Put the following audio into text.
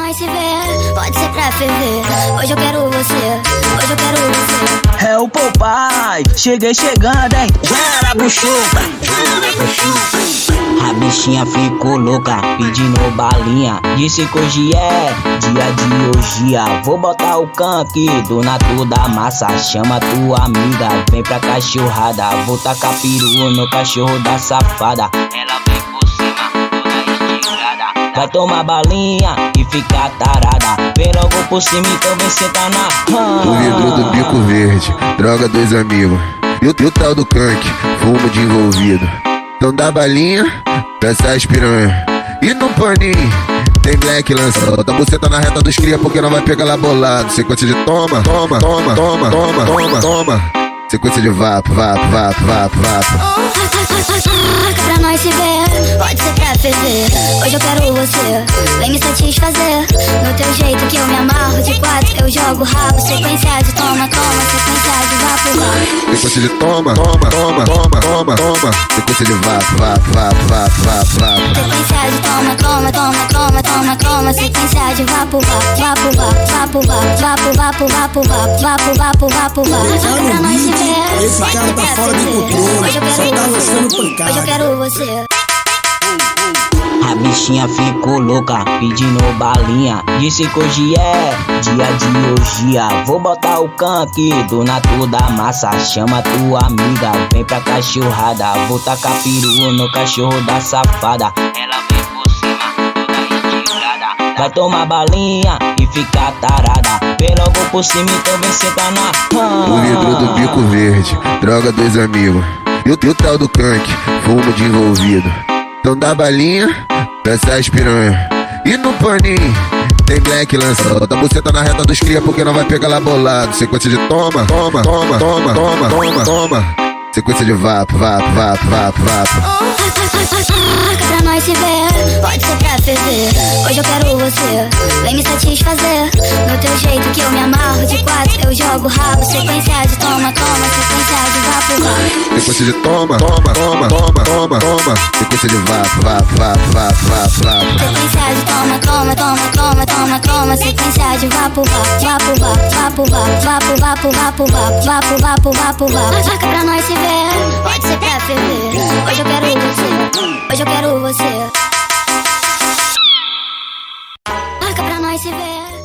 nós se ver, pode ser pra ferver. Hoje eu quero você, hoje eu quero você. É o Popeye, cheguei chegando, hein? Já era buchuca, já era buchuca. A bichinha ficou louca, pedindo balinha. Disse que hoje é dia de orgia. Vou botar o canque, dona toda massa. Chama tua amiga, vem pra cachorrada. Vou tacar peru no cachorro da safada. Ela vem por cima, toda esticada. Vai tomar balinha e ficar tarada. Vem logo por cima, então vem sentar na O vidro do bico verde, droga dos amigos. E o tal do canque, fumo de envolvido. Então dá balinha pra essas piranha. E no paninho tem black lançando. Bota a buceta na reta dos cria porque não vai pegar lá bolado. Sequência de toma, toma, toma, toma, toma, toma, toma. Sequência de vapo, vapo, vapo, vapo, vapo. Pra nós se ver, pode ser pra ferver. Hoje eu quero você, vem me satisfazer. No teu jeito que eu me amarro, de quatro eu jogo rabo. Sequência de toma, toma, sequência de vapo, vapo. Sequência de toma, toma, toma, toma, toma, toma. Sequência de vapo, vapo, vapo, vapo, vapo, vapo. Sequência de toma, toma, toma, toma, toma, toma. Sequência de vapo, vapo, vapo, vapo, vapo, vapo, vapo, vapo, vapo, vapo, vapo, vapo. Pra nós se ver, Esse cara tá fora de controle, só tá lançando pancada. hoje eu quero você. A bichinha ficou louca, pedindo balinha. Disse que hoje é dia de orgia. Vou botar o canque, dona toda massa. Chama tua amiga, vem pra cachorrada. Vou tacar peru no cachorro da safada. Ela vem por cima, toda esticada. Vai tomar balinha e ficar tarada. Vem logo por cima, então vem sentar na O vidro do bico verde, droga dos amigos. E o tal do canque, fumo de envolvido. Então dá balinha pra essas piranha. E no paninho tem black lançando. Bota a buceta na reta dos cria porque não vai pegar lá bolado. Sequência de toma, toma, toma, toma, toma, toma, toma. Sequência de vapo, vapo, vapo, vapo, vapo. Pra nós se ver, pode ser pra ferver. Hoje eu quero você, vem me satisfazer. No teu jeito que eu me amarro, de quatro eu jogo rabo. Sequência de toma, toma, sequência de vapo, vapo. Sequência de toma, toma, toma, toma, toma, toma. Sequência de vapo, vapo, vapo, vapo, vapo, vapo. Sequência de toma, toma, toma, toma, toma, toma. Sequência de vapo, vapo, vapo, vapo, vapo, vapo, vapo, vapo, vapo, vapo, vapo, vapo. Pra nós se ver, pode ser pra ferver. Hoje eu quero você, hoje eu quero você. Marca pra nós se ver.